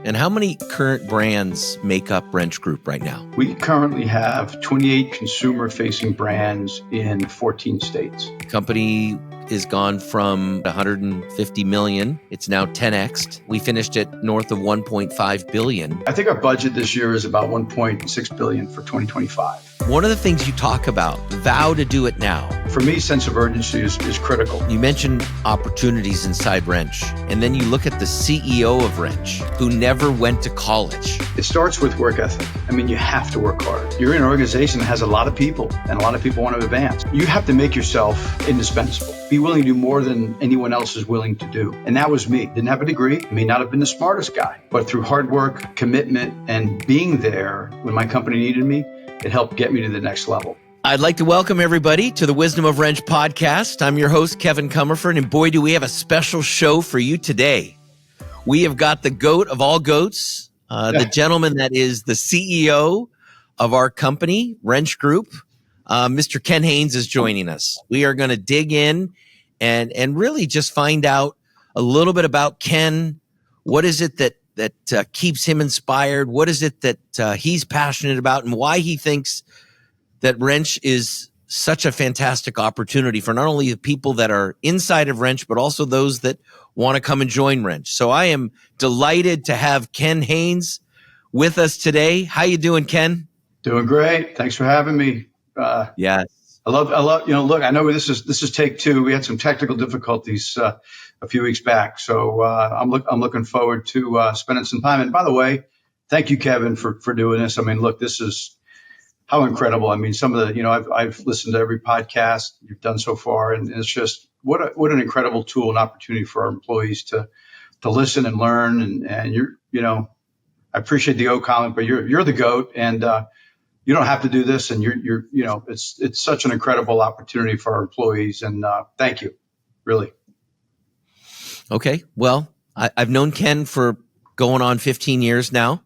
And how many current brands make up Wrench Group right now? We currently have 28 consumer-facing brands in 14 states. The company is gone from 150 million. It's now 10x'd. We finished at north of 1.5 billion. I think our budget this year is about 1.6 billion for 2025. One of the things you talk about, vow to do it now. For me, sense of urgency is critical. You mentioned opportunities inside Wrench, and then you look at the CEO of Wrench, who never went to college. It starts with work ethic. I mean, you have to work hard. You're in an organization that has a lot of people, and a lot of people want to advance. You have to make yourself indispensable. Be willing to do more than anyone else is willing to do. And that was me. Didn't have a degree, may not have been the smartest guy, but through hard work, commitment, and being there when my company needed me, it helped get me to the next level. I'd like to welcome everybody to the Wisdom of Wrench podcast. I'm your host, Kevin Comerford, and boy, do we have a special show for you today. We have got the goat of all goats, the gentleman that is the CEO of our company, Wrench Group. Mr. Ken Haines is joining us. We are going to dig in and really just find out a little bit about Ken. What is it that keeps him inspired? What is it that he's passionate about, and why he thinks that Wrench is such a fantastic opportunity for not only the people that are inside of Wrench, but also those that want to come and join Wrench. So I am delighted to have Ken Haines with us today. How you doing, Ken? Doing great. Thanks for having me. Yes. I love, look, I know this is take two. We had some technical difficulties a few weeks back. So I'm looking forward to spending some time. And by the way, thank you, Kevin, for doing this. I mean, look, this is how incredible. I mean, some of the, I've listened to every podcast you've done so far, and it's just what an incredible tool and opportunity for our employees to listen and learn. And you're, I appreciate the O comment, but you're the GOAT, and you don't have to do this. And it's such an incredible opportunity for our employees. And thank you, really. Okay. Well, I've known Ken for going on 15 years now,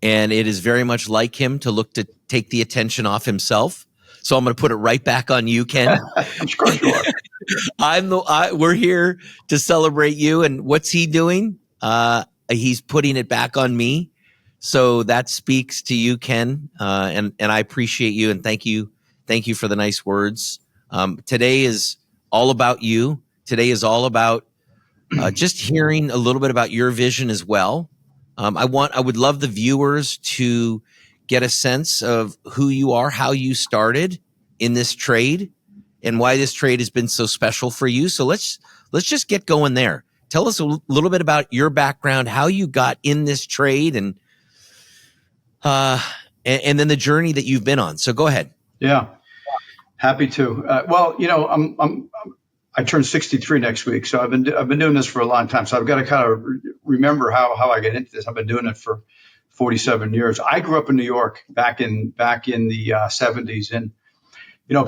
and it is very much like him to look to take the attention off himself. So I'm going to put it right back on you, Ken. Of course you are. We're here to celebrate you. And what's he doing? He's putting it back on me. So that speaks to you, Ken. And I appreciate you, and thank you for the nice words. Today is all about you. Today is all about just hearing a little bit about your vision as well. I would love the viewers to get a sense of who you are, how you started in this trade, and why this trade has been so special for you. So let's just get going there. Tell us a little bit about your background, how you got in this trade, and then the journey that you've been on. So go ahead. Yeah, happy to. I turn 63 next week, so I've been doing this for a long time. So I've got to kind of remember how I get into this. I've been doing it for 47 years. I grew up in New York back in the 70s, and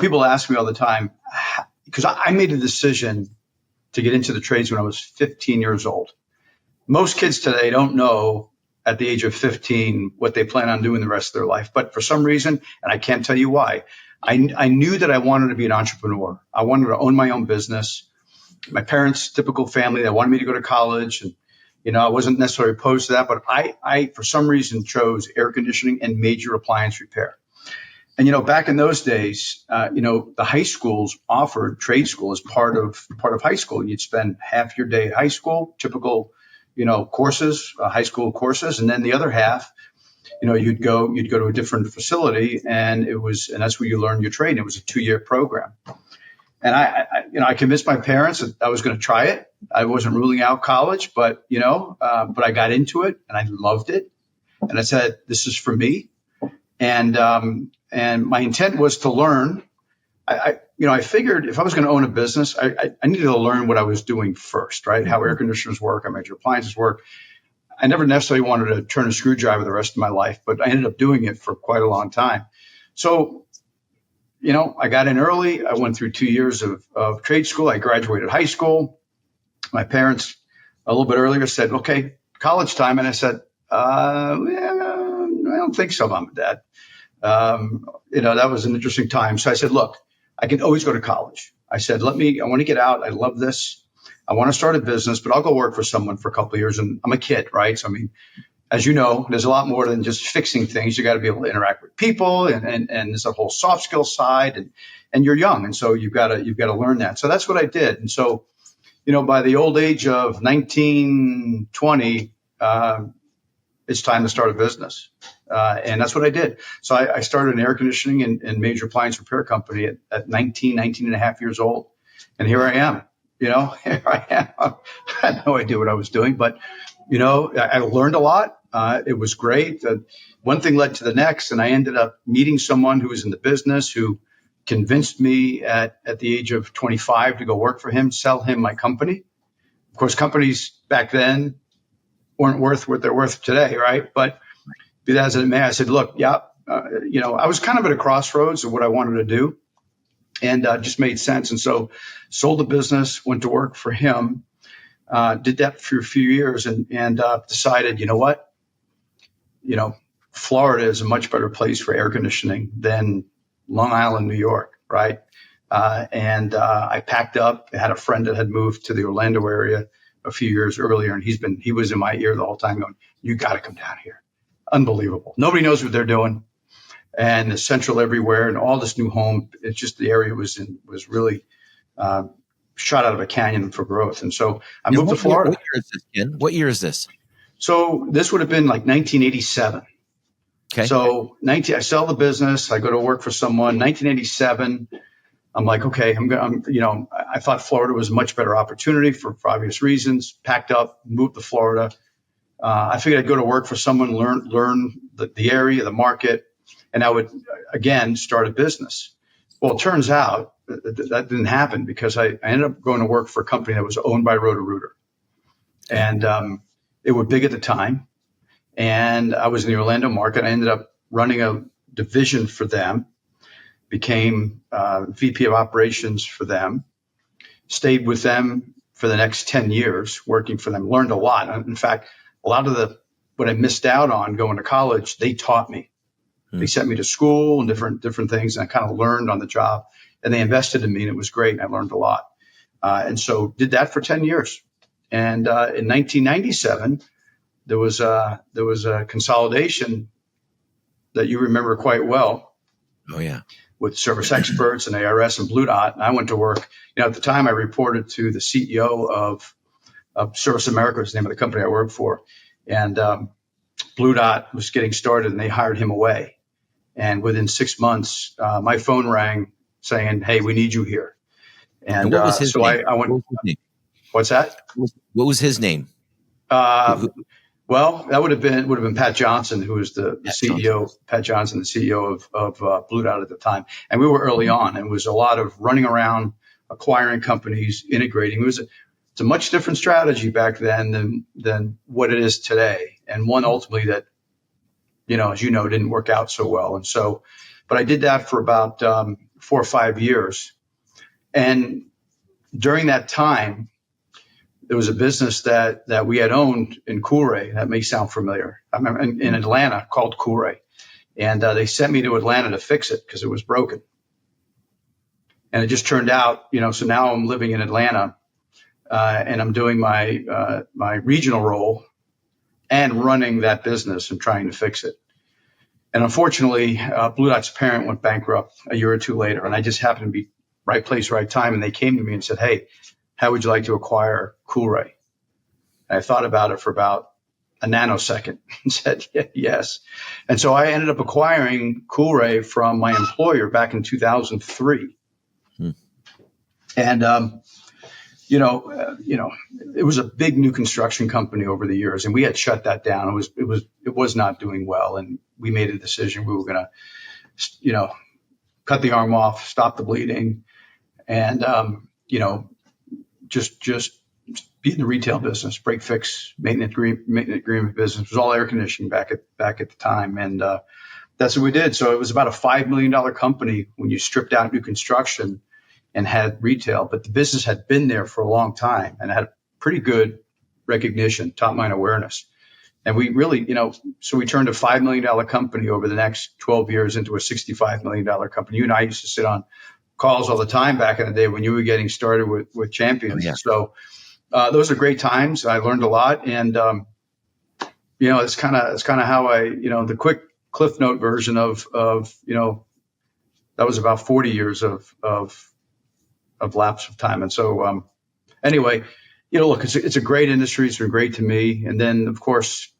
people ask me all the time, because I made a decision to get into the trades when I was 15 years old. Most kids today don't know at the age of 15 what they plan on doing the rest of their life, but for some reason, and I can't tell you why, I knew that I wanted to be an entrepreneur. I wanted to own my own business. My parents, typical family, they wanted me to go to college, and I wasn't necessarily opposed to that, but I for some reason chose air conditioning and major appliance repair. And back in those days, the high schools offered trade school as part of high school. You'd spend half your day at high school, typical courses, high school courses, and then the other half, you'd go to a different facility, and that's where you learn your trade. It was a 2-year program. And I convinced my parents that I was going to try it. I wasn't ruling out college, but I got into it and I loved it. And I said, this is for me. And my intent was to learn. I figured if I was going to own a business, I needed to learn what I was doing first, right? How air conditioners work, how major appliances work. I never necessarily wanted to turn a screwdriver the rest of my life, but I ended up doing it for quite a long time. So, I got in early. I went through 2 years of trade school. I graduated high school. My parents a little bit earlier said, okay, college time. And I said, I don't think so, Mom and Dad. That was an interesting time. So I said, look, I can always go to college. I said, I want to get out. I love this. I want to start a business, but I'll go work for someone for a couple of years. And I'm a kid, right? So, as you know, there's a lot more than just fixing things. You got to be able to interact with people, and there's a whole soft skill side, and you're young, and so you've got to learn that. So that's what I did. And so, by the old age of 19, 20, it's time to start a business. And that's what I did. So I started an air conditioning and major appliance repair company at 19 and a half years old. And here I am, here I am. I had no idea what I was doing, but, I learned a lot. It was great. One thing led to the next, and I ended up meeting someone who was in the business who convinced me at the age of 25 to go work for him, sell him my company. Of course, companies back then weren't worth what they're worth today, right? But be that as it may, I said, look, I was kind of at a crossroads of what I wanted to do, and just made sense. And so sold the business, went to work for him, did that for a few years, and decided, what? Florida is a much better place for air conditioning than Long Island, New York, right? And I packed up. I had a friend that had moved to the Orlando area a few years earlier, and he was in my ear the whole time going, you got to come down here. Unbelievable. Nobody knows what they're doing. And it's central everywhere, and all this new home. It's just the area was really shot out of a canyon for growth. And so I moved to Florida. What year is this, Ken? What year is this? So this would have been like 1987. Okay. So I sell the business. I go to work for someone. 1987. I'm like, okay, I thought Florida was a much better opportunity for obvious reasons. Packed up, moved to Florida. I figured I'd go to work for someone, learn the area, the market, and I would, again, start a business. Well, it turns out that didn't happen because I ended up going to work for a company that was owned by Roto-Rooter. And they were big at the time. And I was in the Orlando market. I ended up running a division for them, became VP of operations for them, stayed with them for the next 10 years, working for them, learned a lot. In fact, a lot of what I missed out on going to college, they taught me. They sent me to school and different things, and I kind of learned on the job. And they invested in me, and it was great, and I learned a lot. And so did that for 10 years. And in 1997, there was a consolidation that you remember quite well. Oh, yeah. With Service Experts and ARS and Blue Dot. And I went to work. At the time, I reported to the CEO of Service America, was the name of the company I worked for. And Blue Dot was getting started, and they hired him away. And within 6 months, my phone rang saying, "Hey, we need you here." And what was his name? I went. What's that? What was his name? Well, that would have been Pat Johnson, who was the CEO. Pat Johnson, the CEO of Blue Dot at the time, and we were early on. And it was a lot of running around, acquiring companies, integrating. It's a much different strategy back then than what it is today, and one ultimately that, as you know, didn't work out so well. And so, but I did that for about 4 or 5 years, and during that time, there was a business that we had owned in Kool-Ray. That may sound familiar. I remember in Atlanta called Kool-Ray. And they sent me to Atlanta to fix it because it was broken. And it just turned out, so now I'm living in Atlanta and I'm doing my regional role and running that business and trying to fix it. And unfortunately, Blue Dot's parent went bankrupt a year or two later. And I just happened to be right place, right time. And they came to me and said, "Hey, how would you like to acquire Kool-Ray?" I thought about it for about a nanosecond and said, yes. And so I ended up acquiring Kool-Ray from my employer back in 2003. And, it was a big new construction company over the years, and we had shut that down. It was not doing well. And we made a decision. We were going to, cut the arm off, stop the bleeding, and, just be in the retail business, break fix, maintenance agreement business. It was all air conditioning back at the time. And that's what we did. So it was about a $5 million company when you stripped out new construction and had retail. But the business had been there for a long time and had pretty good recognition, top line awareness. And we really, so we turned a $5 million company over the next 12 years into a $65 million company. You and I used to sit on calls all the time back in the day when you were getting started with Champions. Oh, yeah. So those are great times. I learned a lot. And, it's kind of how the quick Cliff Note version of that was about 40 years of lapse of time. And so, anyway, look, it's a great industry. It's been great to me. And then, of course,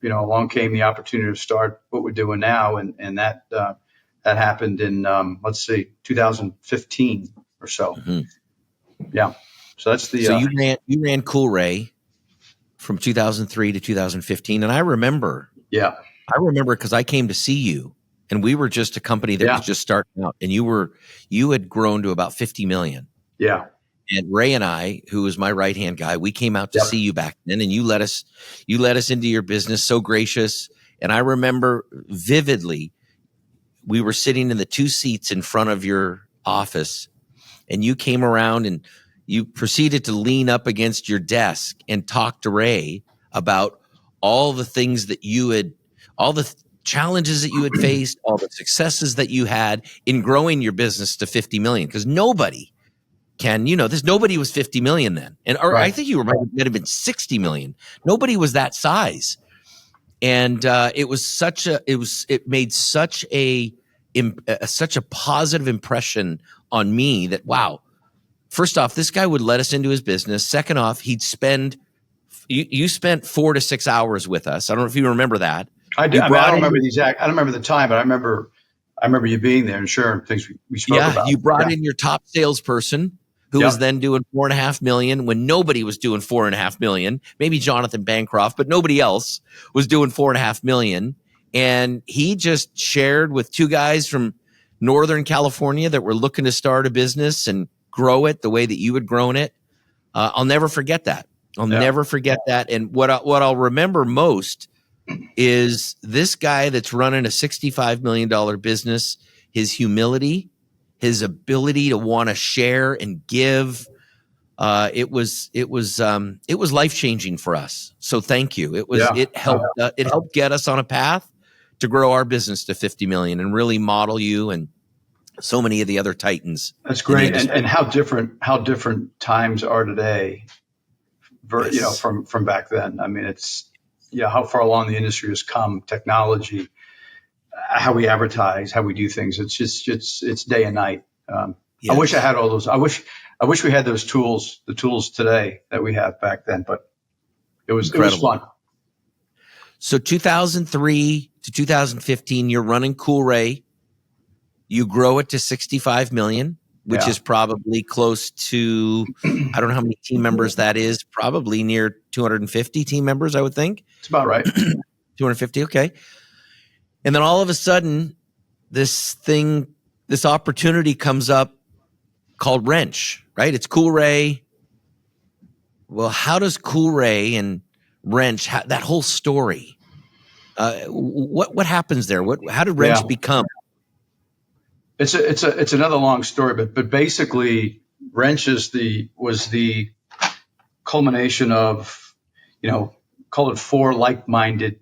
along came the opportunity to start what we're doing now. And that happened in, let's see, 2015 or so. Mm-hmm. Yeah. So that's the, so you ran Kool-Ray from 2003 to 2015. And I remember because I came to see you, and we were just a company that was just starting out, and you had grown to about 50 million. Yeah. And Ray and I, who was my right-hand guy, we came out to see you back then, and you let us into your business, so gracious. And I remember vividly, we were sitting in the two seats in front of your office, and you came around and you proceeded to lean up against your desk and talk to Ray about all the things that all the challenges that you had faced, all the successes that you had in growing your business to 50 million. Because nobody nobody was 50 million then. I think you might have been 60 million. Nobody was that size. And it made such a positive impression on me that, wow, first off, this guy would let us into his business. Second off, you spent 4 to 6 hours with us. I don't know if you remember that. I do. I don't remember I don't remember the time, but I remember you being there and sharing things we spoke about. Yeah, you brought in your top salesperson, who was then doing 4.5 million when nobody was doing 4.5 million. Maybe Jonathan Bancroft, but nobody else was doing 4.5 million. And he just shared with two guys from Northern California that were looking to start a business and grow it the way that you had grown it. I'll never forget that. Never forget that. And what I'll remember most is this guy that's running a $65 million business, his humility, his ability to want to share and give. It was life-changing for us. So thank you. It helped get us on a path to grow our business to 50 million and really model you and so many of the other titans. That's great. And how different times are today, from back then. I mean, it's, how far along the industry has come, technology, how we advertise, how we do things. It's day and night. I wish I had all those. I wish we had those tools, the tools today that we have back then, but it was fun. So 2003 to 2015, you're running Kool-Ray. You grow it to 65 million, which is probably close to, I don't know how many team members that is, probably near 250 team members, I would think. It's about right. 250, okay. And then all of a sudden, this opportunity comes up called Wrench, right? It's Kool-Ray. Well, how does Kool-Ray and Wrench, that whole story, what happens there? How did Wrench become? It's another long story, but basically Wrench was the culmination of, call it 4 like-minded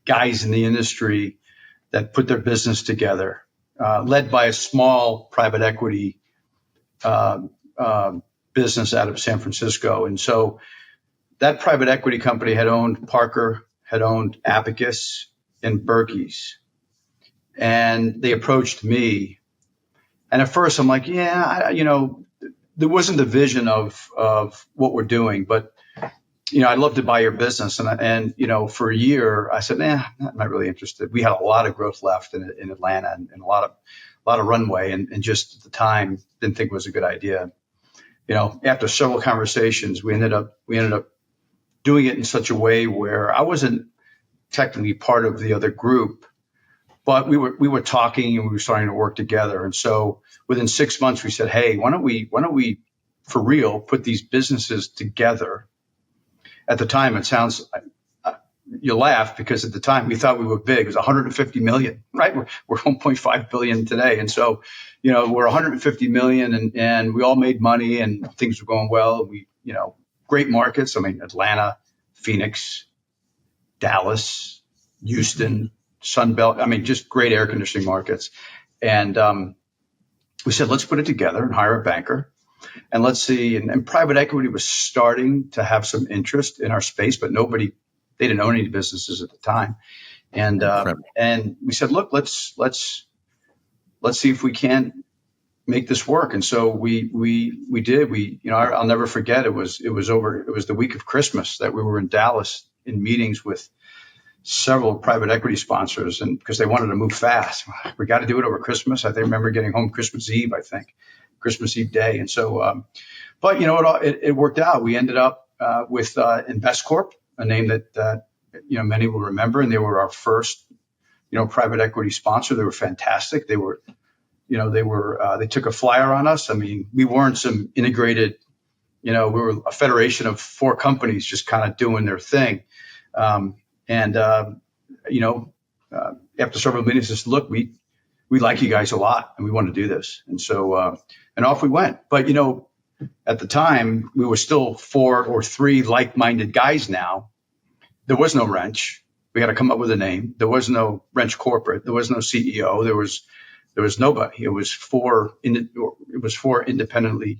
guys in the industry that put their business together, led by a small private equity business out of San Francisco. And so that private equity company had owned Parker, had owned Abacus and Berkey's. And they approached me. And at first I'm like, there wasn't the vision of what we're doing, but I'd love to buy your business. And for a year I said, I'm not really interested. We had a lot of growth left in Atlanta and a lot of runway. And just at the time didn't think it was a good idea. After several conversations, we ended up doing it in such a way where I wasn't technically part of the other group, but we were talking and we were starting to work together. And so within 6 months we said, hey, why don't we for real put these businesses together? At the time, it sounds, you laugh because at the time we thought we were big. It was 150 million, right? We're 1.5 billion today. And so, we're 150 million and we all made money and things were going well. We, great markets. I mean, Atlanta, Phoenix, Dallas, Houston, Sunbelt. I mean, just great air conditioning markets. And we said, let's put it together and hire a banker. And let's see. And private equity was starting to have some interest in our space, but nobody They didn't own any businesses at the time. And we said, look, let's see if we can make this work. And so we did. I'll never forget. It was the week of Christmas that we were in Dallas in meetings with several private equity sponsors, and because they wanted to move fast, we got to do it over Christmas. I remember getting home Christmas Eve day. And so, but it worked out. We ended up with InvestCorp, a name that many will remember, and they were our first private equity sponsor. They were fantastic. They took a flyer on us. I mean, we weren't some integrated, we were a federation of 4 companies just kind of doing their thing. After several meetings, just look, we like you guys a lot and we want to do this. And so, and off we went. But, at the time we were still 4 or 3 like-minded guys. Now there was no wrench. We had to come up with a name. There was no wrench corporate. There was no CEO. There was nobody. It was 4 independently,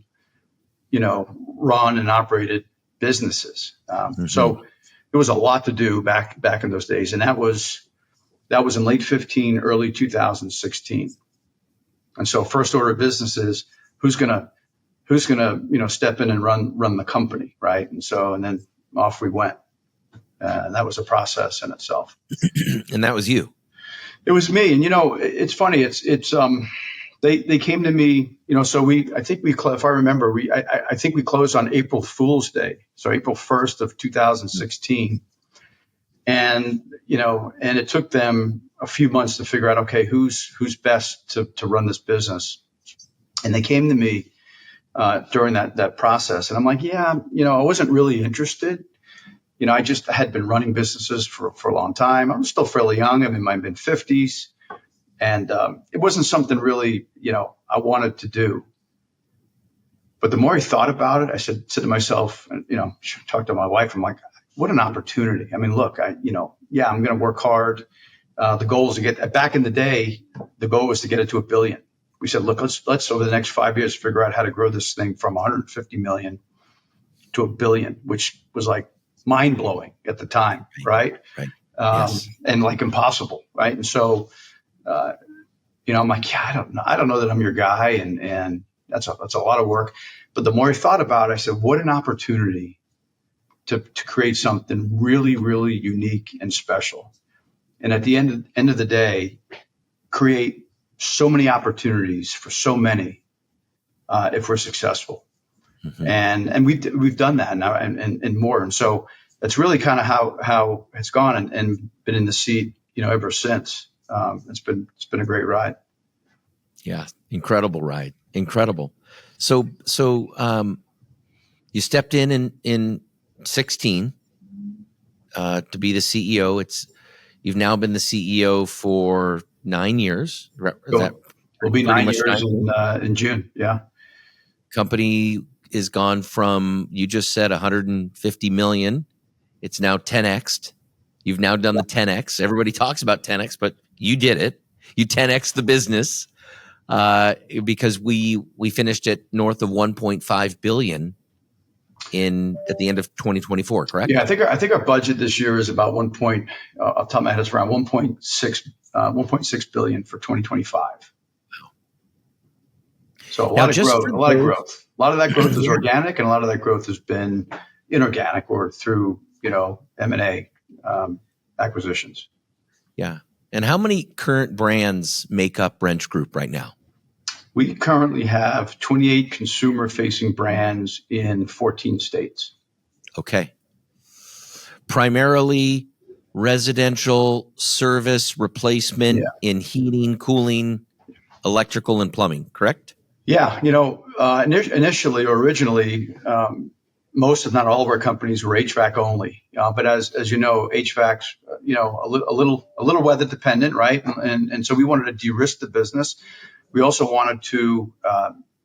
run and operated businesses. So there was a lot to do back in those days. And that was in late 15, early 2016. And so first order of business is who's gonna step in and run the company, right? And then off we went. And that was a process in itself. And that was you. It was me. And it's funny. They came to me. So if I remember, I think we closed on April Fool's Day, so April 1st of 2016. And and it took them a few months to figure out, okay, who's best to run this business. And they came to me during that process, and I'm like, yeah, I wasn't really interested. I just had been running businesses for a long time. I'm still fairly young. I'm in my mid-50s. And it wasn't something really, I wanted to do. But the more I thought about it, I said to myself, talked to my wife, I'm like, what an opportunity. I mean, look, I'm going to work hard. The goal is to get, back in the day, the goal was to get it to $1 billion. We said, look, let's over the next 5 years figure out how to grow this thing from 150 million to $1 billion, which was like mind blowing at the time, right? Right. Yes. And like impossible, right? And so, I'm like, yeah, I don't know that I'm your guy, and that's a lot of work. But the more I thought about it, I said, what an opportunity to create something really, really unique and special. And at the end of the day, create so many opportunities for so many if we're successful. Mm-hmm. And we've done that now and more. And so that's really kind of how it's gone, and been in the seat, ever since. It's been a great ride. Yeah. Incredible ride. Incredible. So you stepped in 16 to be the CEO. You've now been the CEO for 9 years. Will be 9 years in June. Yeah. Company is gone from, you just said 150 million. It's now 10x'd. You've now done the 10x. Everybody talks about 10x, but you did it. You 10x the business because we finished at north of 1.5 billion at the end of 2024. Correct? Yeah, I think our budget this year is about off the top of my head, it's around 1.6 billion for 2025. Wow. So a lot of growth. A lot of that growth is organic, and a lot of that growth has been inorganic or through M&A acquisitions. Yeah. And how many current brands make up Wrench Group right now? We currently have 28 consumer-facing brands in 14 states. Okay. Primarily residential service replacement in heating, cooling, electrical, and plumbing, correct? Yeah. Initially or originally, most, if not all, of our companies were HVAC only. But as you know, HVAC's a little weather dependent, right? And so we wanted to de-risk the business. We also wanted to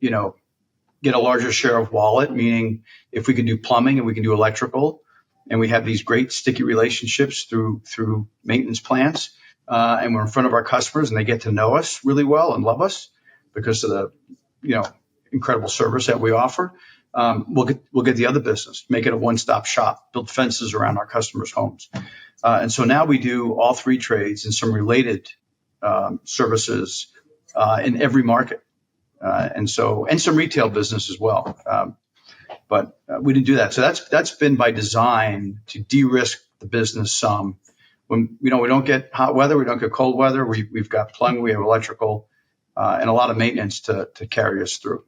get a larger share of wallet, meaning if we can do plumbing and we can do electrical, and we have these great sticky relationships through maintenance plants, and we're in front of our customers and they get to know us really well and love us because of the incredible service that we offer. we'll get the other business, make it a one-stop shop, build fences around our customers' homes. And so now we do all three trades and some related services in every market. And some retail business as well. But we didn't do that. So that's been by design to de-risk the business some. When we don't get hot weather, we don't get cold weather. We've got plumbing, we have electrical, and a lot of maintenance to carry us through.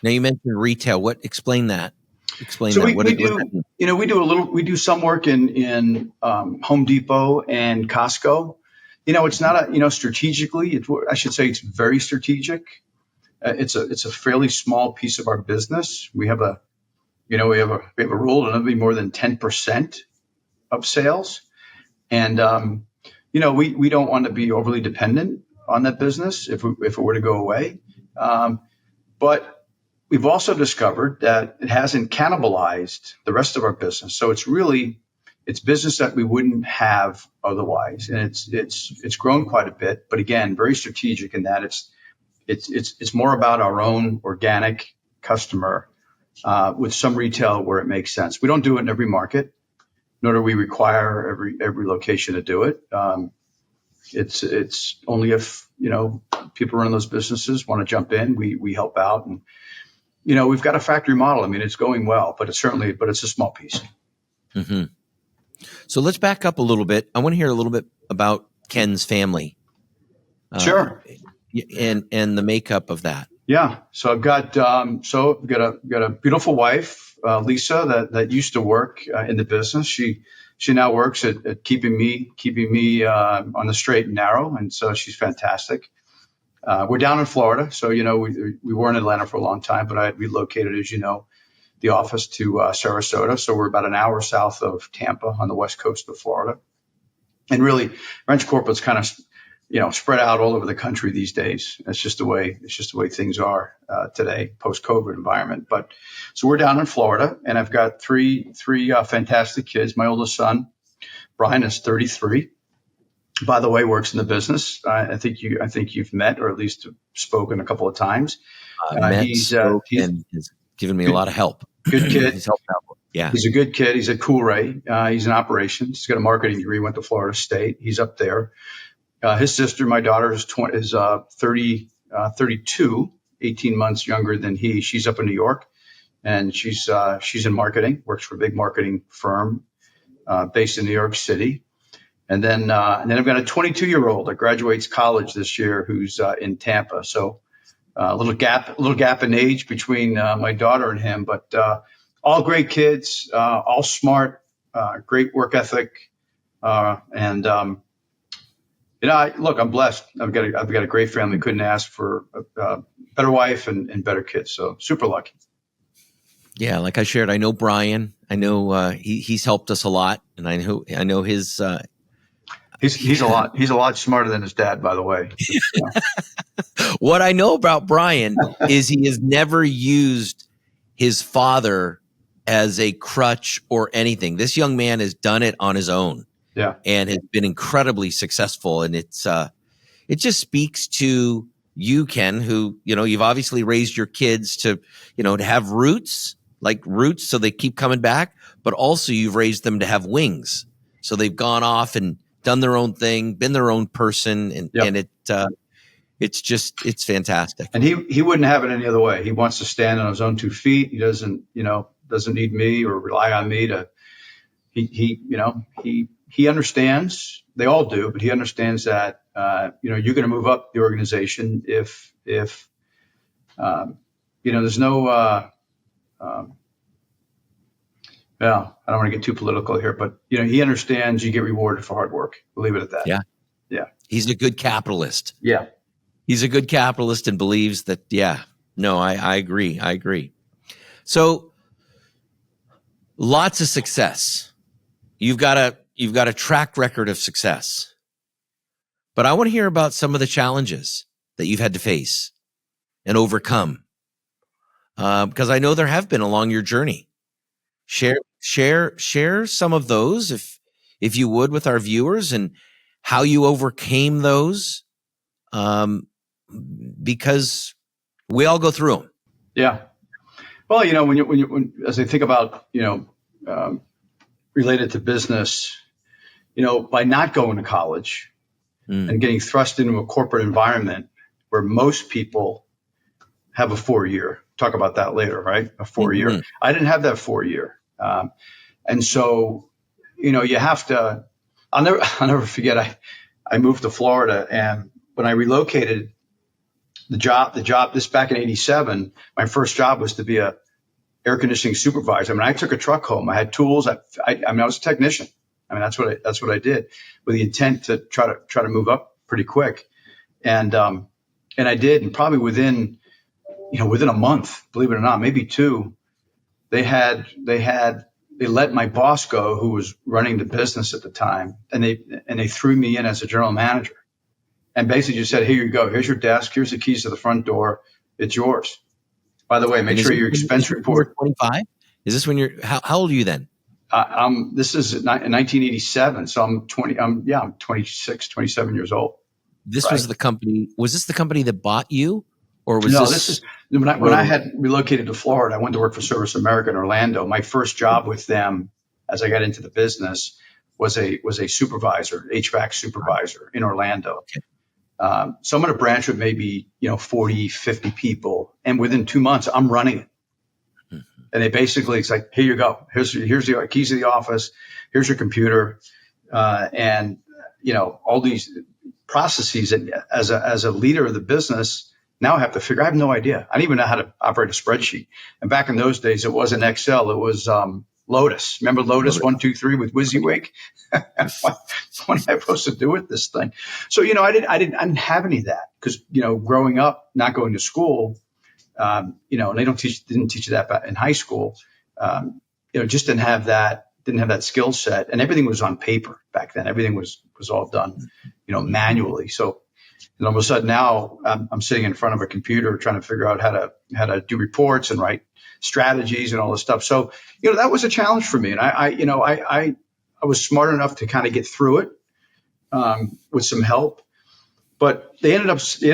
Now you mentioned retail. Explain that? Explain so that. We do some work in Home Depot and Costco. It's not strategically. I should say it's very strategic. It's a fairly small piece of our business. We have a rule to not be more than 10% of sales, and we don't want to be overly dependent on that business if it were to go away. But we've also discovered that it hasn't cannibalized the rest of our business. So it's business that we wouldn't have otherwise, and it's grown quite a bit. But again, very strategic in that it's more about our own organic customer with some retail where it makes sense. We don't do it in every market, nor do we require every location to do it. It's only if people run those businesses want to jump in, we help out, and we've got a factory model. I mean, it's going well, but it's a small piece. Mm-hmm. So let's back up a little bit. I want to hear a little bit about Ken's family. Sure. And the makeup of that. Yeah. So I've got a beautiful wife, Lisa, that used to work in the business. She now works at keeping me on the straight and narrow, and so she's fantastic. We're down in Florida, so we were in Atlanta for a long time, but I had relocated, as the office to Sarasota. So we're about an hour south of Tampa on the west coast of Florida, and really, Wrench Corporate's kind of spread out all over the country these days. It's just the way things are today, post-COVID environment. But so we're down in Florida, and I've got three fantastic kids. My oldest son, Brian, is 33. By the way, works in the business. I think you've met or at least spoken a couple of times. He's given me a lot of help. Good kid. He's helped out. Yeah, he's a good kid. He's at Kool-Ray. He's in operations. He's got a marketing degree. Went to Florida State. He's up there. His sister, my daughter, is 32, 18 months younger than he. She's up in New York, and she's in marketing. Works for a big marketing firm based in New York City. And then I've got a 22-year-old that graduates college this year who's in Tampa. So a little gap in age between my daughter and him, but all great kids, all smart, great work ethic, and look, I'm blessed. I've got a great family. Couldn't ask for a better wife and better kids. So super lucky. Yeah, like I shared, I know Brian. I know he's helped us a lot, and I know his. He's a lot smarter than his dad, by the way. What I know about Brian is he has never used his father as a crutch or anything. This young man has done it on his own. Yeah, and has been incredibly successful. And it just speaks to you, Ken, who you've obviously raised your kids to have roots, so they keep coming back, but also you've raised them to have wings, so they've gone off and done their own thing, been their own person, and it's fantastic. And he wouldn't have it any other way. He wants to stand on his own 2 feet. He doesn't need me or rely on me to. He understands. They all do, but he understands that you're going to move up the organization if there's no. Well, I don't want to get too political here, but he understands you get rewarded for hard work. We'll leave it at that. Yeah. He's a good capitalist. Yeah, he's a good capitalist and believes that. Yeah, no, I agree. So, lots of success. You've got a track record of success, but I want to hear about some of the challenges that you've had to face and overcome, because I know there have been along your journey. Share some of those, if you would, with our viewers, and how you overcame those, because we all go through them. Yeah. Well, as I think about, related to business, by not going to college and getting thrust into a corporate environment where most people have a 4 year. Talk about that later, right? A 4 year. Mm-hmm. I didn't have that 4 year, and so you have to. I'll never forget. I moved to Florida, and when I relocated, the job. This back in '87. My first job was to be a air conditioning supervisor. I mean, I took a truck home. I had tools. I was a technician. I mean, that's what I did with the intent to try to move up pretty quick, and I did, and probably within a month, believe it or not, maybe two, they let my boss go, who was running the business at the time, and they threw me in as a general manager, and basically just said, "Here you go. Here's your desk. Here's the keys to the front door. It's yours. By the way, make sure your expense report." 25? Is this when you're? How old are you then? This is in 1987, so I'm 20. I'm 26, 27 years old. This was the company. Was this the company that bought you, or was this is when I had relocated to Florida? I went to work for Service America in Orlando. My first job with them, as I got into the business, was a supervisor, HVAC supervisor in Orlando. Okay. So I'm in a branch with maybe 40, 50 people, and within 2 months, I'm running it. And they basically, it's like, here you go. Here's the keys to the office. Here's your computer, and all these processes. And as a leader of the business, now I have to figure. I have no idea. I don't even know how to operate a spreadsheet. And back in those days, it wasn't Excel. It was Lotus. Remember Lotus 123 with WYSIWYG? What am I supposed to do with this thing? So I didn't have any of that because growing up, not going to school. And they didn't teach you that in high school. Just didn't have that skill set, and everything was on paper back then. Everything was all done, manually. So, all of a sudden now I'm sitting in front of a computer trying to figure out how to do reports and write strategies and all this stuff. So, that was a challenge for me, and I was smart enough to kind of get through it with some help. But they ended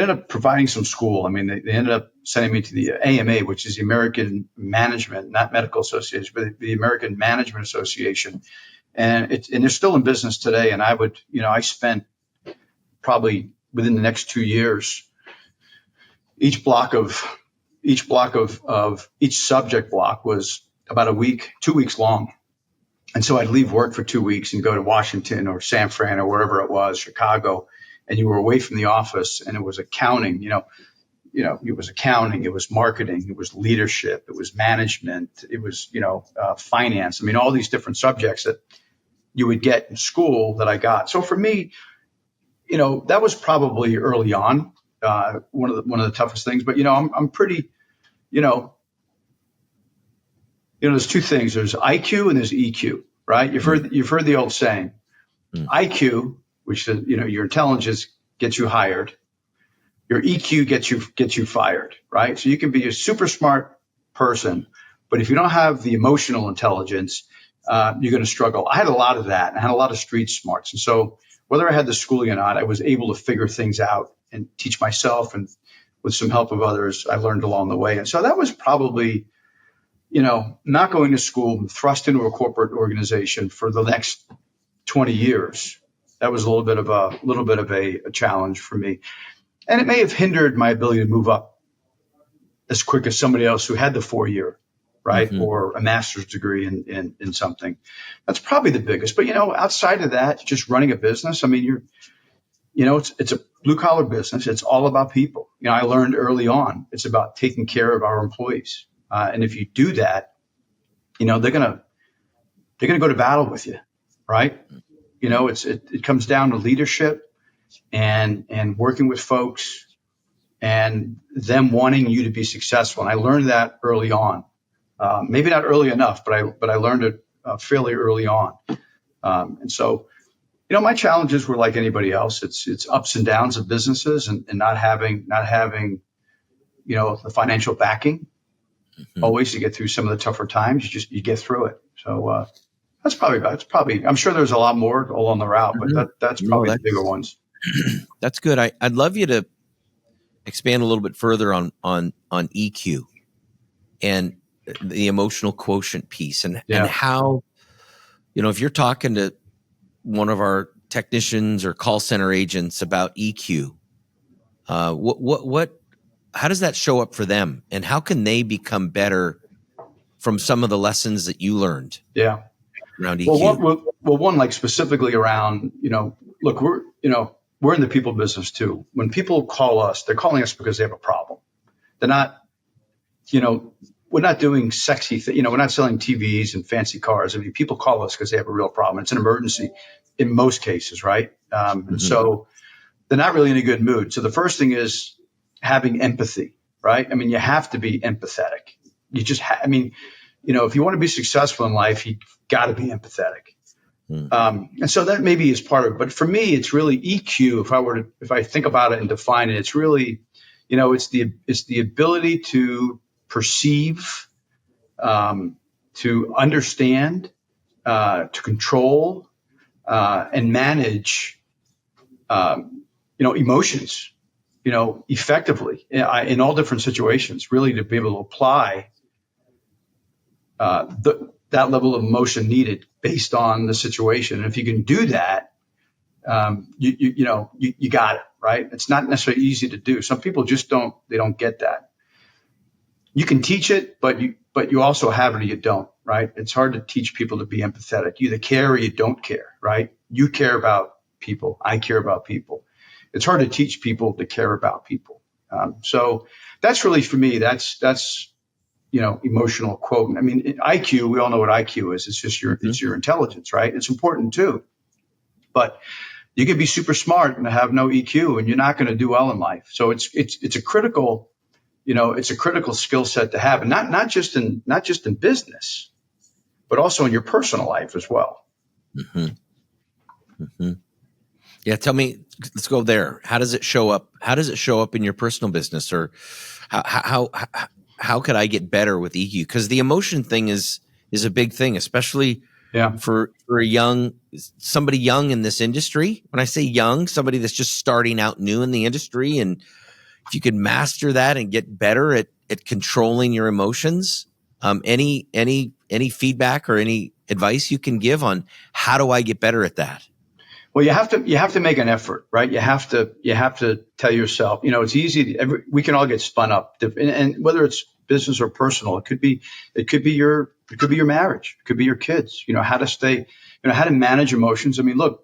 up providing some school. I mean, they ended up sending me to the AMA, which is the American Management, not Medical Association, but the American Management Association, and they're still in business today. And I spent probably within the next 2 years, each subject block was about a week, 2 weeks long. And so I'd leave work for 2 weeks and go to Washington or San Fran or wherever it was, Chicago. And you were away from the office, and it was accounting, it was accounting, it was marketing, it was leadership, it was management, it was, finance. I mean, all these different subjects that you would get in school that I got. So for me, that was probably early on, one of the toughest things. But I'm pretty, there's two things. There's IQ and there's EQ, right? You've heard the old saying, IQ, which is, your intelligence gets you hired. Your EQ gets you fired, right? So you can be a super smart person, but if you don't have the emotional intelligence, you're going to struggle. I had a lot of that, and I had a lot of street smarts. And so whether I had the schooling or not, I was able to figure things out and teach myself, and with some help of others, I learned along the way. And so that was probably, not going to school, thrust into a corporate organization for the next 20 years. That was a little bit of a challenge for me. And it may have hindered my ability to move up as quick as somebody else who had the 4 year, right? Mm-hmm. Or a master's degree in something. That's probably the biggest. But, outside of that, just running a business, I mean, it's a blue collar business. It's all about people. I learned early on, it's about taking care of our employees. And if you do that, they're going to go to battle with you, right? It comes down to leadership and working with folks and them wanting you to be successful. And I learned that early on. Maybe not early enough, but I learned it fairly early on. And so, my challenges were like anybody else. It's ups and downs of businesses and not having the financial backing always to get through some of the tougher times. You get through it. So that's probably. I'm sure there's a lot more along the route, but that's probably the bigger ones. That's good. I'd love you to expand a little bit further on EQ, and the emotional quotient piece and how, if you're talking to one of our technicians or call center agents about EQ, how does that show up for them, and how can they become better from some of the lessons that you learned? Yeah. Around EQ. One, like specifically around, look, we're in the people business too. When people call us, they're calling us because they have a problem. They're not, we're not doing sexy things. We're not selling TVs and fancy cars. I mean, people call us because they have a real problem. It's an emergency in most cases, right? And so they're not really in a good mood. So the first thing is having empathy, right? I mean, you have to be empathetic. You just, if you want to be successful in life, you've got to be empathetic. And so that maybe is part of it. But for me, it's really EQ. If I think about it and define it, it's really, it's the ability to perceive, to understand, to control, and manage, emotions, effectively in all different situations, really to be able to apply that level of emotion needed based on the situation. And if you can do that, you got it, right? It's not necessarily easy to do. Some people just don't get that. You can teach it, but you also have it or you don't, right? It's hard to teach people to be empathetic. You either care or you don't care, right? You care about people. I care about people. It's hard to teach people to care about people. So that's really, for me, that's emotional quotient. I mean, IQ, we all know what IQ is. It's just it's your intelligence, right? It's important too. But you can be super smart and have no EQ, and you're not going to do well in life. So it's a critical, it's a critical skill set to have, and not just in business, but also in your personal life as well. Yeah, tell me. Let's go there. How does it show up? How does it show up in your personal business, or how could I get better with EQ? Because the emotion thing is a big thing, especially for somebody young in this industry. When I say young, somebody that's just starting out new in the industry, and if you can master that and get better at controlling your emotions, any feedback or any advice you can give on how do I get better at that? Well, you have to make an effort, right? You have to tell yourself, it's easy. We can all get spun up, and whether it's business or personal, it could be your marriage, it could be your kids. How to manage emotions. I mean, look,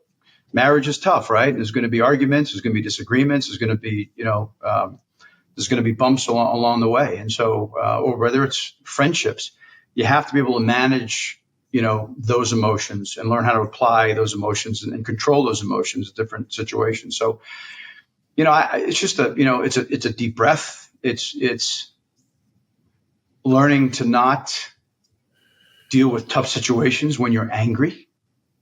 marriage is tough, right? There's going to be arguments, there's going to be disagreements, there's going to be there's going to be bumps along the way, and so or whether it's friendships, you have to be able to manage those emotions and learn how to apply those emotions and control those emotions in different situations. So, it's just it's a deep breath. It's learning to not deal with tough situations when you're angry.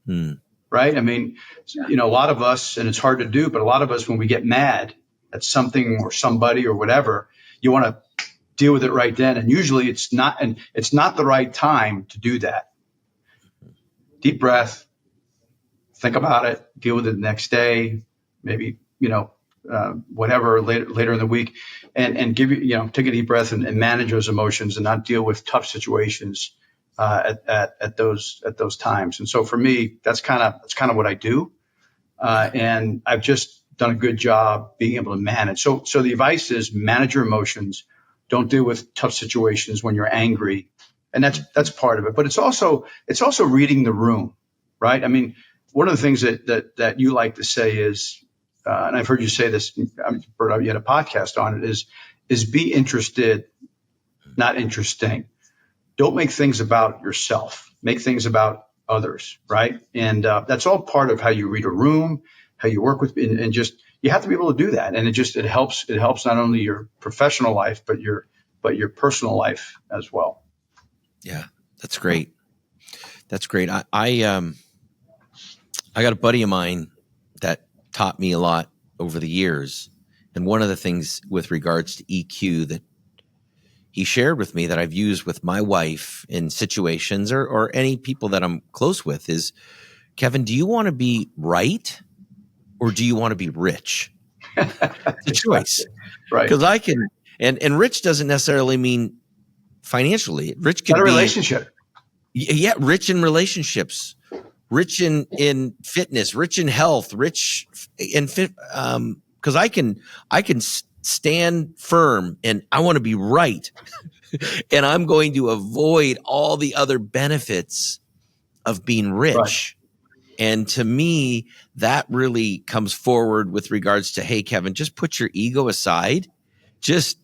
Right. I mean, a lot of us, and it's hard to do, but a lot of us, when we get mad at something or somebody or whatever, you want to deal with it right then. And usually it's not the right time to do that. Deep breath, think about it, deal with it the next day, maybe, whatever later in the week, and give take a deep breath and manage those emotions and not deal with tough situations at those times. And so for me, that's kind of what I do. And I've just done a good job being able to manage. So the advice is manage your emotions. Don't deal with tough situations when you're angry. And that's part of it. But it's also reading the room, right? I mean, one of the things that you like to say is, and I've heard you say this, you had a podcast on it, is be interested, not interesting. Don't make things about yourself. Make things about others, right? And that's all part of how you read a room, how you work with, and just you have to be able to do that. And it helps not only your professional life, but your personal life as well. Yeah, that's great. That's great. I got a buddy of mine that taught me a lot over the years. And one of the things with regards to EQ that he shared with me that I've used with my wife in situations or any people that I'm close with is, Kevin, do you want to be right or do you want to be rich? It's a choice. Right. Because I can, and rich doesn't necessarily mean financially. Rich Got could a be, relationship. yeah, rich in relationships, rich in fitness, rich in health, rich in fit. Because I can stand firm and I want to be right, and I'm going to avoid all the other benefits of being Right. rich. And to me, that really comes forward with regards to, hey, Kevin, just put your ego aside, just,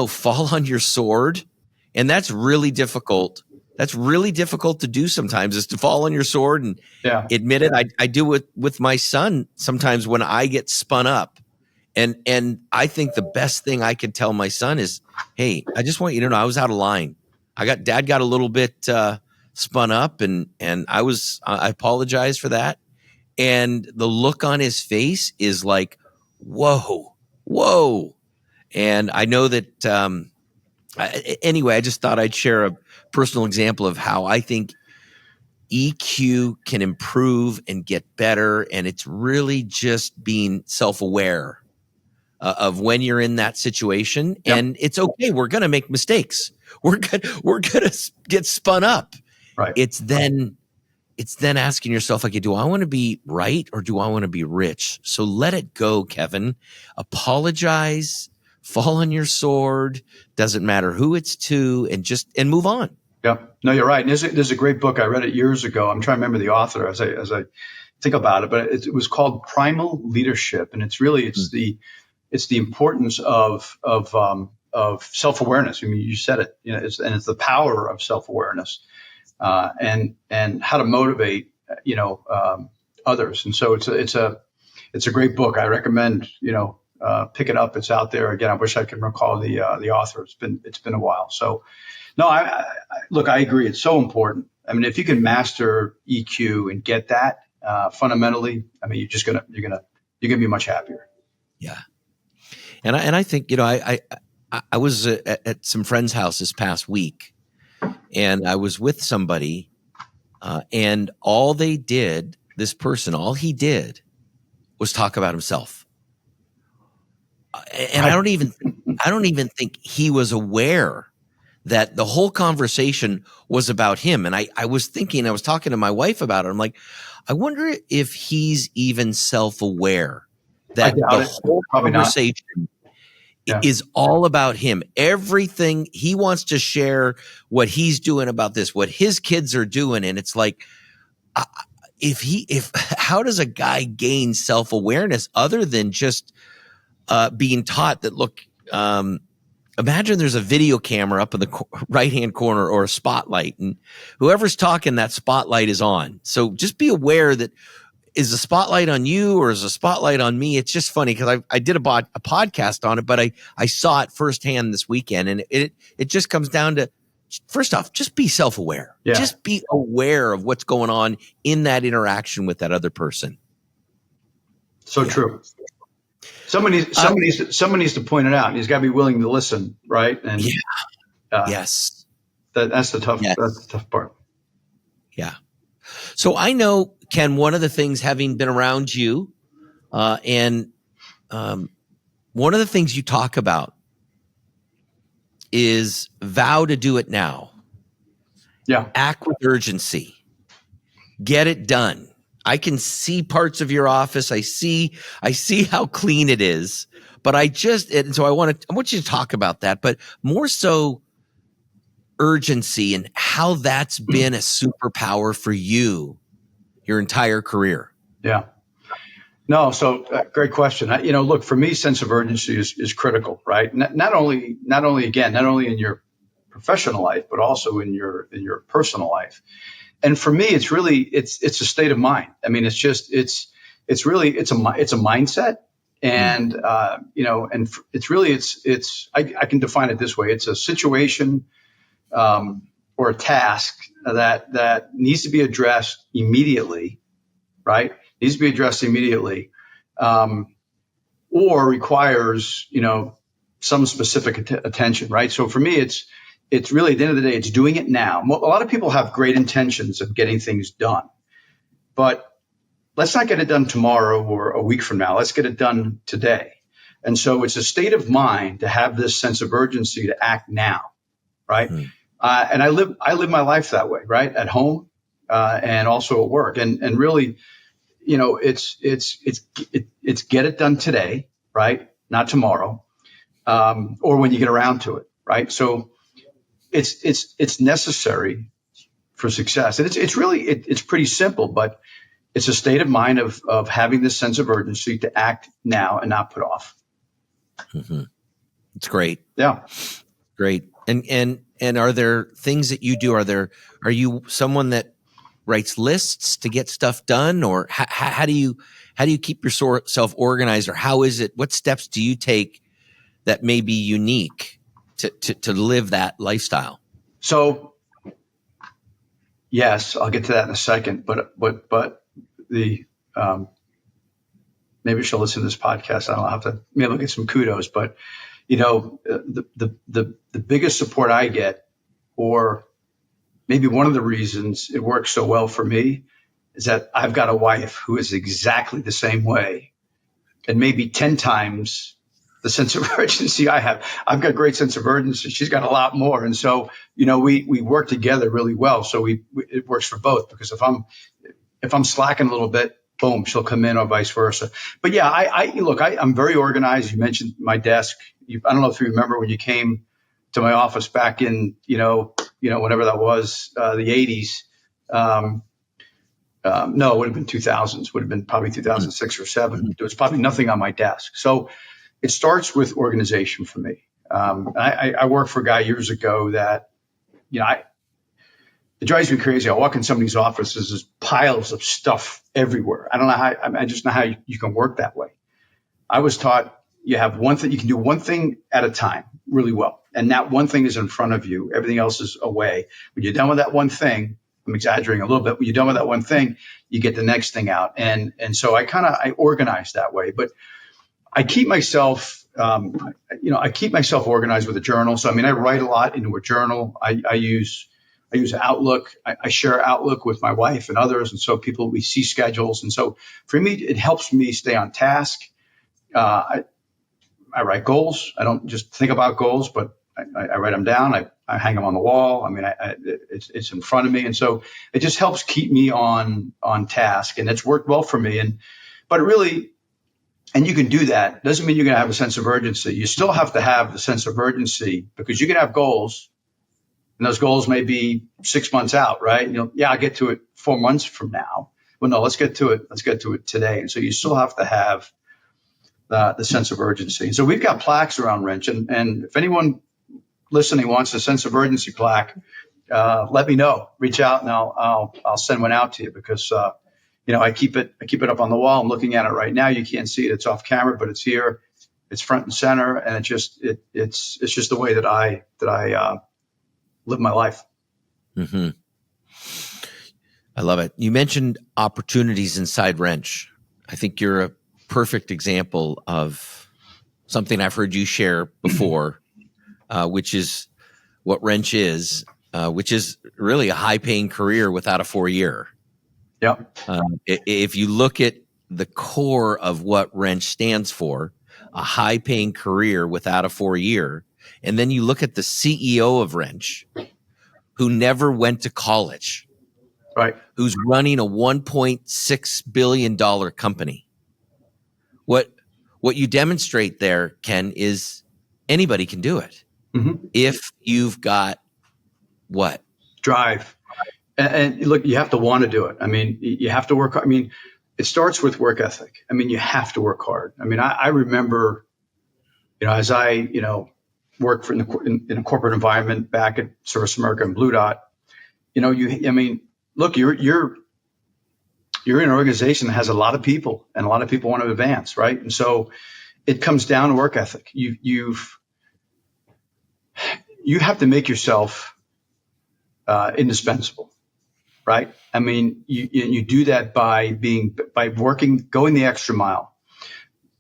fall on your sword. And that's really difficult. That's really difficult to do sometimes, is to fall on your sword and Yeah. admit it. I do it with my son sometimes when I get spun up. And I think the best thing I can tell my son is, hey, I just want you to know I was out of line. Dad got a little bit spun up, and I apologize for that. And the look on his face is like, whoa, whoa. And I know that, anyway, I just thought I'd share a personal example of how I think EQ can improve and get better. And it's really just being self-aware of when you're in that situation. Yep. And it's okay. We're going to make mistakes. We're going to get spun up. Right. It's then asking yourself, okay, do I want to be right or do I want to be rich? So let it go, Kevin. Apologize, fall on your sword. Doesn't matter who it's to, and move on. Yeah. No, you're right. And there's a great book. I read it years ago. I'm trying to remember the author as I think about it, but it was called Primal Leadership. And it's the importance of self-awareness. I mean, you said it, it's the power of self-awareness, and how to motivate, others. And so it's a great book. I recommend, pick it up. It's out there. Again, I wish I could recall the author. It's been a while. So no, I agree. It's so important. I mean, if you can master EQ and get that, fundamentally, I mean, you're going to be much happier. Yeah. And I think, I was at some friend's house this past week, and I was with somebody, and all he did was talk about himself. And I don't even think he was aware that the whole conversation was about him. And I was talking to my wife about it. I'm like, I wonder if he's even self-aware that the whole conversation is all about him. Everything he wants to share, what he's doing about this, what his kids are doing. And it's like, how does a guy gain self-awareness other than just being taught that, look, imagine there's a video camera up in the right-hand corner or a spotlight, and whoever's talking, that spotlight is on. So just be aware that, is the spotlight on you or is the spotlight on me? It's just funny because I did a podcast on it, but I saw it firsthand this weekend, and it just comes down to, first off, just be self-aware. Yeah. Just be aware of what's going on in that interaction with that other person. So true. Somebody needs to point it out, and he's got to be willing to listen, right? And yes, that's the tough. Yes. That's the tough part. Yeah. So I know, Ken, one of the things, having been around you, and one of the things you talk about is vow to do it now. Yeah. Act with urgency. Get it done. I can see parts of your office. I see how clean it is, but so I want you to talk about that, but more so urgency and how that's been a superpower for you your entire career. Yeah. No. So great question. Look, for me, sense of urgency is critical, right? Not only in your professional life, but also in your personal life. And for me, it's a state of mind. I mean, it's a mindset, and I can define it this way: it's a situation or a task that needs to be addressed immediately, right? Needs to be addressed immediately, or requires some specific attention, right? So for me, it's really, at the end of the day, it's doing it now. A lot of people have great intentions of getting things done, but let's not get it done tomorrow or a week from now. Let's get it done today. And so it's a state of mind to have this sense of urgency to act now, right? And I live my life that way, right? At home, and also at work. And really, it's get it done today, right? Not tomorrow, or when you get around to it, right? So it's necessary for success. And it's really, it's pretty simple, but it's a state of mind of having this sense of urgency to act now and not put off. It's great. Yeah. Great. And are there things that you do? Are you someone that writes lists to get stuff done, or how do you keep yourself organized, or what steps do you take that may be unique to live that lifestyle? So yes, I'll get to that in a second, but the, maybe she'll listen to this podcast. I don't have to, maybe I'll get some kudos, but the biggest support I get, or maybe one of the reasons it works so well for me, is that I've got a wife who is exactly the same way, and maybe 10 times the sense of urgency I have. I've got a great sense of urgency. She's got a lot more. And so, we work together really well. So it works for both, because if I'm slacking a little bit, boom, she'll come in, or vice versa. But yeah, I'm very organized. You mentioned my desk. I don't know if you remember when you came to my office back in, whenever that was, the 80s. No, it would have been 2000s, would have been probably 2006 or 7. There was probably nothing on my desk. So it starts with organization for me. I worked for a guy years ago that, it drives me crazy. I walk in somebody's office, there's just piles of stuff everywhere. I don't know how, I just know how you can work that way. I was taught you have one thing, you can do one thing at a time really well. And that one thing is in front of you. Everything else is away. When you're done with that one thing, I'm exaggerating a little bit. When you're done with that one thing, you get the next thing out. And so I organize that way, but I keep myself, organized with a journal. So, I write a lot into a journal. I use Outlook. I share Outlook with my wife and others. And so we see schedules. And so for me, it helps me stay on task. I write goals. I don't just think about goals, but I write them down. I hang them on the wall. It's in front of me. And so it just helps keep me on task, and it's worked well for me. But really, and you can do that. Doesn't mean you're going to have a sense of urgency. You still have to have the sense of urgency, because you can have goals, and those goals may be 6 months out, right? I'll get to it 4 months from now. Well, no, let's get to it. Let's get to it today. And so you still have to have the sense of urgency. And so we've got plaques around Wrench, and if anyone listening wants a sense of urgency plaque, let me know. Reach out, and I'll send one out to you, because I keep it up on the wall. I'm looking at it right now. You can't see it; it's off camera, but it's here. It's front and center, and it's just the way that I live my life. Mm-hmm. I love it. You mentioned opportunities inside Wrench. I think you're a perfect example of something I've heard you share before, which is what Wrench is, which is really a high-paying career without a 4-year. Yep. If you look at the core of what Wrench stands for, a high-paying career without a 4-year, and then you look at the CEO of Wrench, who never went to college, right? Who's running a $1.6 billion company. What you demonstrate there, Ken, is anybody can do it. Mm-hmm. If you've got what? Drive. And look, you have to want to do it. You have to work. It starts with work ethic. You have to work hard. I remember, as I, worked in a corporate environment back at Service America and Blue Dot, look, you're in an organization that has a lot of people, and a lot of people want to advance, right? And so it comes down to work ethic. You have to make yourself indispensable, right? You do that by working, going the extra mile,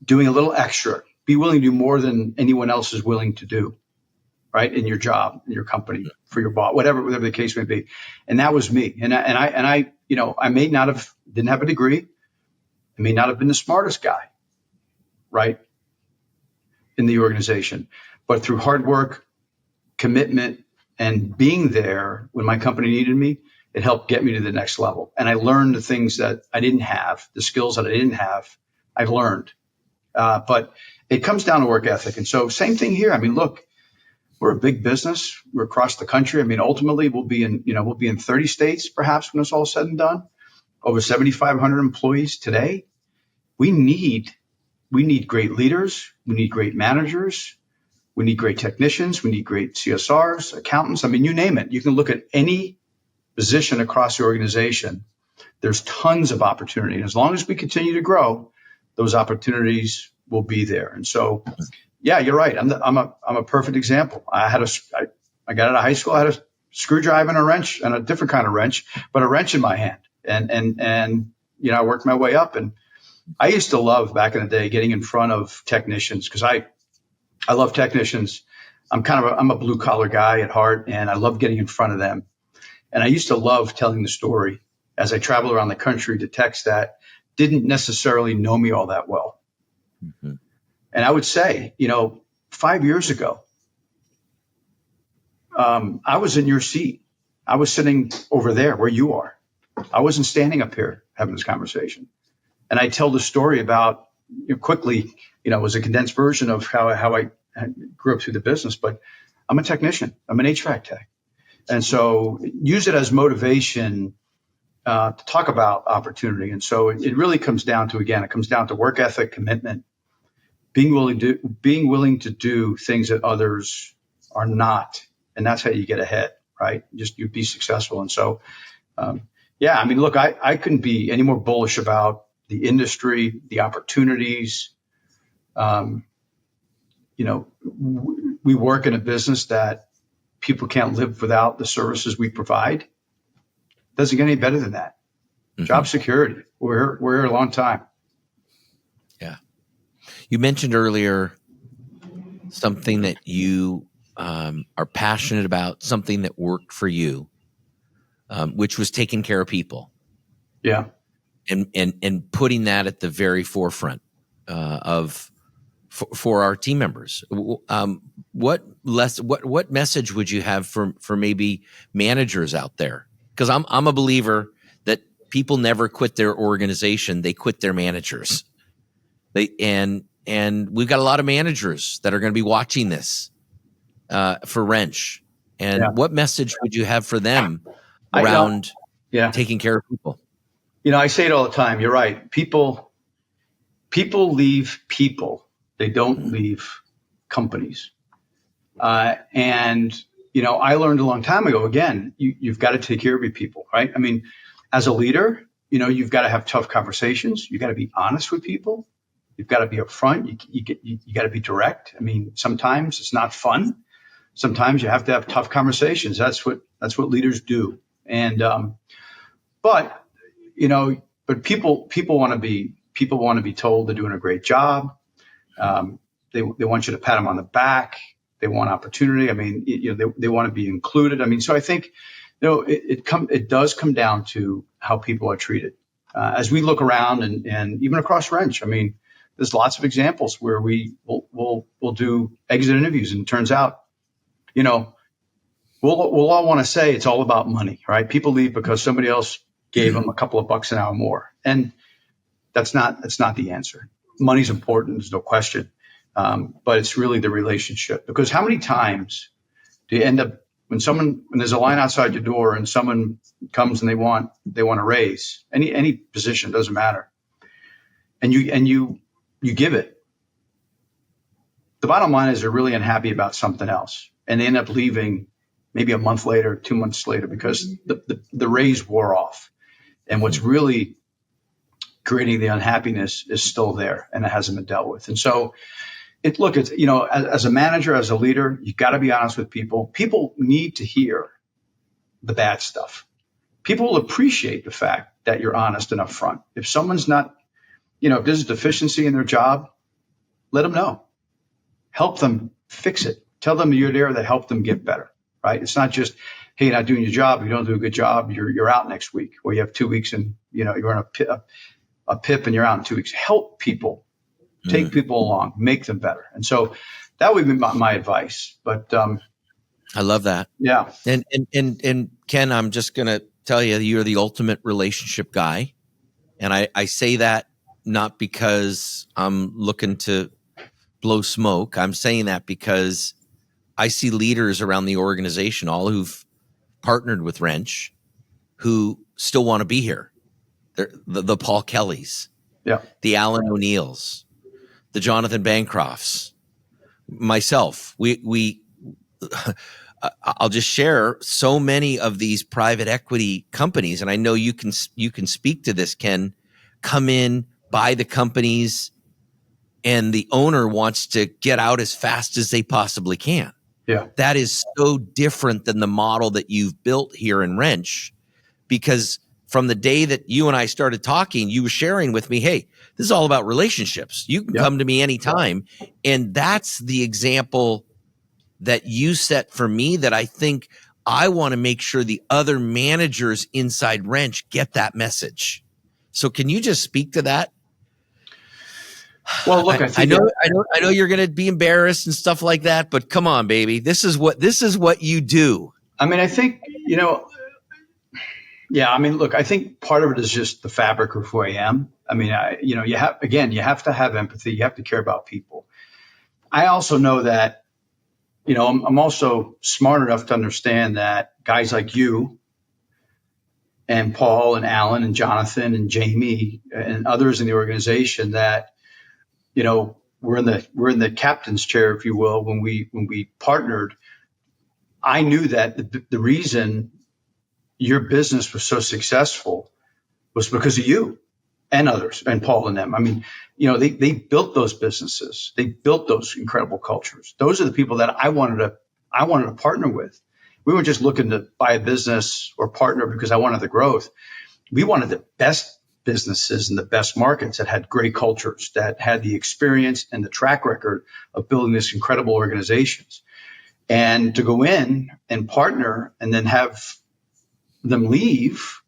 doing a little extra. Be willing to do more than anyone else is willing to do, right? In your job, in your company, for your boss, whatever the case may be. And that was me. And I didn't have a degree. I may not have been the smartest guy, right, in the organization, but through hard work, commitment, And being there when my company needed me, it helped get me to the next level. And I learned the things that I didn't have, the skills that I didn't have, I learned. But it comes down to work ethic. And so same thing here. I mean, look, we're a big business. We're across the country. I mean, ultimately we'll be in 30 states, perhaps, when it's all said and done. Over 7,500 employees today. We need great leaders. We need great managers. We need great technicians. We need great CSRs, accountants. I mean, you name it. You can look at any position across the organization. There's tons of opportunity. And as long as we continue to grow, those opportunities will be there. And so, yeah, you're right. I'm a perfect example. I got out of high school. I had a screwdriver and a wrench, and a different kind of wrench, but a wrench in my hand. And I worked my way up. And I used to love back in the day getting in front of technicians, because I love technicians. I'm a blue collar guy at heart, and I love getting in front of them. And I used to love telling the story as I traveled around the country to techs that didn't necessarily know me all that well. Mm-hmm. And I would say, 5 years ago, I was in your seat. I was sitting over there where you are. I wasn't standing up here having this conversation. And I tell the story about, quickly, it was a condensed version of how I grew up through the business, but I'm a technician. I'm an HVAC tech. And so use it as motivation to talk about opportunity. And so it really comes down to work ethic, commitment, being willing to do things that others are not. And that's how you get ahead, right? Just you be successful. And so, I mean, look, I couldn't be any more bullish about the industry, the opportunities. We work in a business that people can't live without the services we provide. Doesn't get any better than that. Mm-hmm. Job security. We're here a long time. Yeah. You mentioned earlier something that you are passionate about, something that worked for you, which was taking care of people. Yeah. And putting that at the very forefront for our team members. What message would you have for maybe managers out there? Because I'm a believer that people never quit their organization; they quit their managers. And we've got a lot of managers that are going to be watching this for Wrench. And what message would you have for them around taking care of people? I say it all the time. You're right. People leave people. They don't leave companies. I learned a long time ago, again, you've got to take care of your people, right? I mean, as a leader, you've got to have tough conversations. You've got to be honest with people. You've got to be upfront. You got to be direct. I mean, sometimes it's not fun. Sometimes you have to have tough conversations. That's what leaders do. And, but people want to be told they're doing a great job. They want you to pat them on the back. They want opportunity. I mean, they want to be included. I mean, so I think, it does come down to how people are treated. As we look around and even across Wrench, I mean, there's lots of examples where we'll do exit interviews, and it turns out, we'll all want to say it's all about money, right? People leave because somebody else gave them a couple of bucks an hour more, and that's not the answer. Money's important, there's no question, but it's really the relationship. Because how many times do you end up when there's a line outside your door and someone comes and they want a raise, any position, doesn't matter, and you give it. The bottom line is they're really unhappy about something else, and they end up leaving maybe a month later, 2 months later, because the raise wore off. And what's really creating the unhappiness is still there, and it hasn't been dealt with. And so as a manager, as a leader, you got to be honest with people. People need to hear the bad stuff. People will appreciate the fact that you're honest and upfront. If someone's not, if there's a deficiency in their job, let them know. Help them fix it. Tell them you're there to help them get better, right? It's not just, hey, you're not doing your job. If you don't do a good job, you're out next week, or you have 2 weeks and, you're in a PIP and you're out in 2 weeks. Help people. Take people along, make them better. And so that would be my advice. But I love that. Yeah. And Ken, I'm just going to tell you, you're the ultimate relationship guy. And I say that not because I'm looking to blow smoke. I'm saying that because I see leaders around the organization, all who've partnered with Wrench, who still want to be here. The Paul Kellys, Yeah. the Alan O'Neills, the Jonathan Bancrofts, myself. I'll just share so many of these private equity companies, and I know you can speak to this, Ken. Come in, buy the companies, and the owner wants to get out as fast as they possibly can. Yeah. That is so different than the model that you've built here in Wrench, because from the day that you and I started talking, you were sharing with me, hey, this is all about relationships. You can come to me anytime. And that's the example that you set for me that I think I want to make sure the other managers inside Wrench get that message. So can you just speak to that? Well, look, I know you're going to be embarrassed and stuff like that, but come on, baby. This is what you do. I mean, I think, I mean, look, I think part of it is just the fabric of who I am. I mean, you have to have empathy. You have to care about people. I also know that, I'm also smart enough to understand that guys like you and Paul and Alan and Jonathan and Jamie and others in the organization that, we're in the captain's chair, if you will, when we partnered. I knew that the reason your business was so successful was because of you and others and Paul and them. I mean, they built those businesses. They built those incredible cultures. Those are the people that I wanted to partner with. We weren't just looking to buy a business or partner because I wanted the growth. We wanted the best businesses in the best markets that had great cultures, that had the experience and the track record of building these incredible organizations. And to go in and partner and then have them leave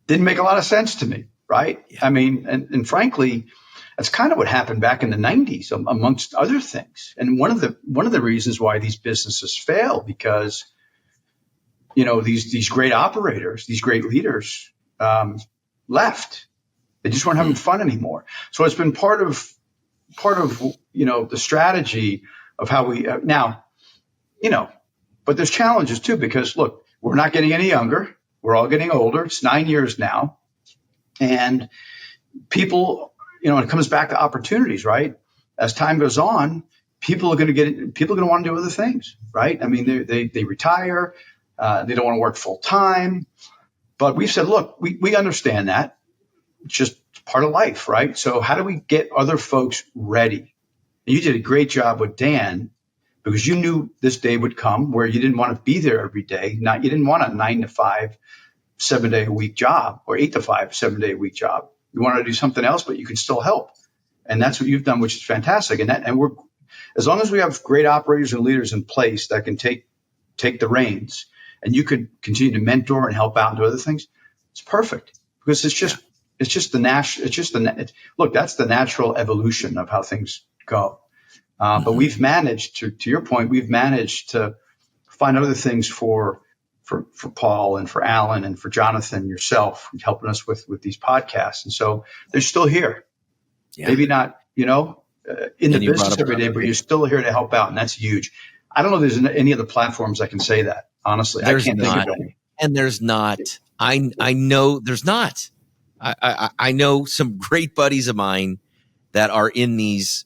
didn't make a lot of sense to me, right? Yeah. I mean, and frankly, that's kind of what happened back in the 90s, amongst other things. And one of the reasons why these businesses fail, because these great operators, these great leaders left. They just weren't having fun anymore. So it's been part of the strategy of how we now, but there's challenges too, because look, we're not getting any younger. We're all getting older. It's 9 years now. And people, it comes back to opportunities, right? As time goes on, people are going to want to do other things, right? I mean, they retire. They don't want to work full time. But we've said, look, we understand that. It's just part of life, right? So how do we get other folks ready? And you did a great job with Dan, because you knew this day would come where you didn't want to be there every day. You didn't want a 9 to 5, 7 day a week job, or 8 to 5, 7 day a week job. You wanted to do something else, but you can still help. And that's what you've done, which is fantastic. And we're, as long as we have great operators and leaders in place that can take the reins, and you could continue to mentor and help out and do other things, it's perfect, because that's the natural evolution of how things go. But we've managed to your point, we've managed to find other things for Paul and for Alan and for Jonathan, yourself, helping us with these podcasts. And so they're still here. Yeah. Maybe not, in the business every day, but you're still here to help out. And that's huge. I don't know if there's any other platforms that can say that. Honestly, I can't think of any. And there's not. I know there's not. I know some great buddies of mine that are in these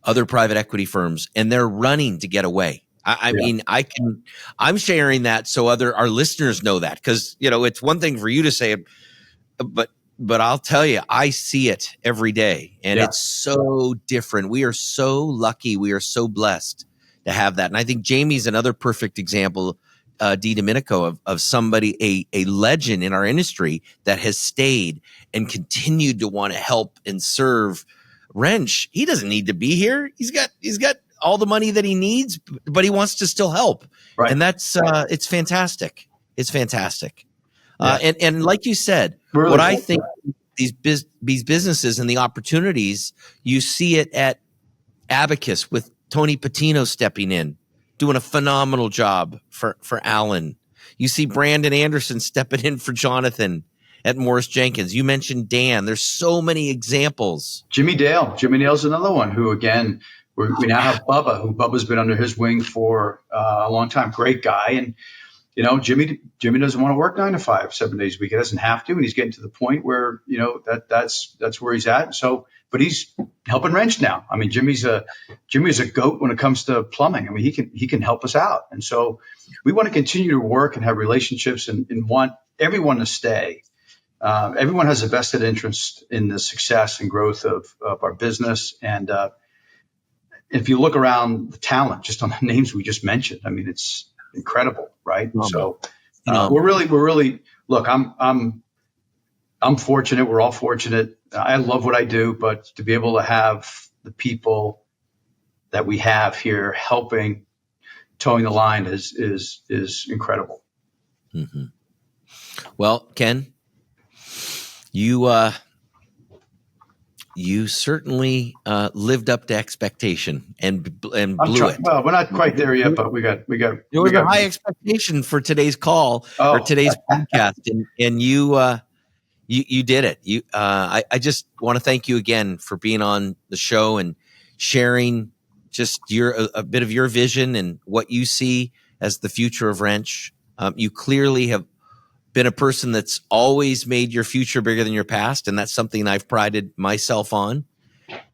other private equity firms, and they're running to get away. I mean, I'm sharing that so our listeners know that, because, it's one thing for you to say it, but I'll tell you, I see it every day, and it's so different. We are so lucky. We are so blessed to have that. And I think Jamie's another perfect example, Di Domenico, of somebody, a legend in our industry that has stayed and continued to want to help and serve Wrench. He doesn't need to be here. He's got all the money that he needs, but he wants to still help. Right. And that's, it's fantastic. It's fantastic. Yeah. And like you said, really what I think these businesses and the opportunities, you see it at Abacus with Tony Patino stepping in. doing a phenomenal job for Alan. You see Brandon Anderson stepping in for Jonathan at Morris Jenkins. You mentioned Dan. There's so many examples. Jimmy Dale's another one who, again, we now have Bubba, who Bubba's been under his wing for a long time. Great guy. And, Jimmy doesn't want to work 9 to 5, 7 days a week. He doesn't have to. And he's getting to the point where, that's where he's at. So, but he's helping wrench now. I mean, Jimmy's a goat when it comes to plumbing. I mean, he can help us out. And so we want to continue to work and have relationships and want everyone to stay. Everyone has a vested interest in the success and growth of our business. And if you look around the talent, just on the names we just mentioned, I mean, it's incredible, right? So we're really look. I'm fortunate. We're all fortunate. I love what I do, but to be able to have the people that we have here helping, towing the line is incredible. Mm-hmm. Well, Ken, you certainly lived up to expectation and blew it. Well, we're not quite there yet, but we got. There was a high expectation for today's call or today's podcast, and you did it. I just want to thank you again for being on the show and sharing just a bit of your vision and what you see as the future of wrench. You clearly have been a person that's always made your future bigger than your past, and that's something I've prided myself on.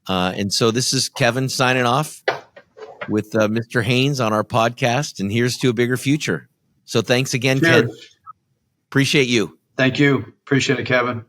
And so this is Kevin signing off with Mr. Haines on our podcast, and here's to a bigger future. So thanks again, Cheers. Ken. Appreciate you. Thank you. Appreciate it, Kevin.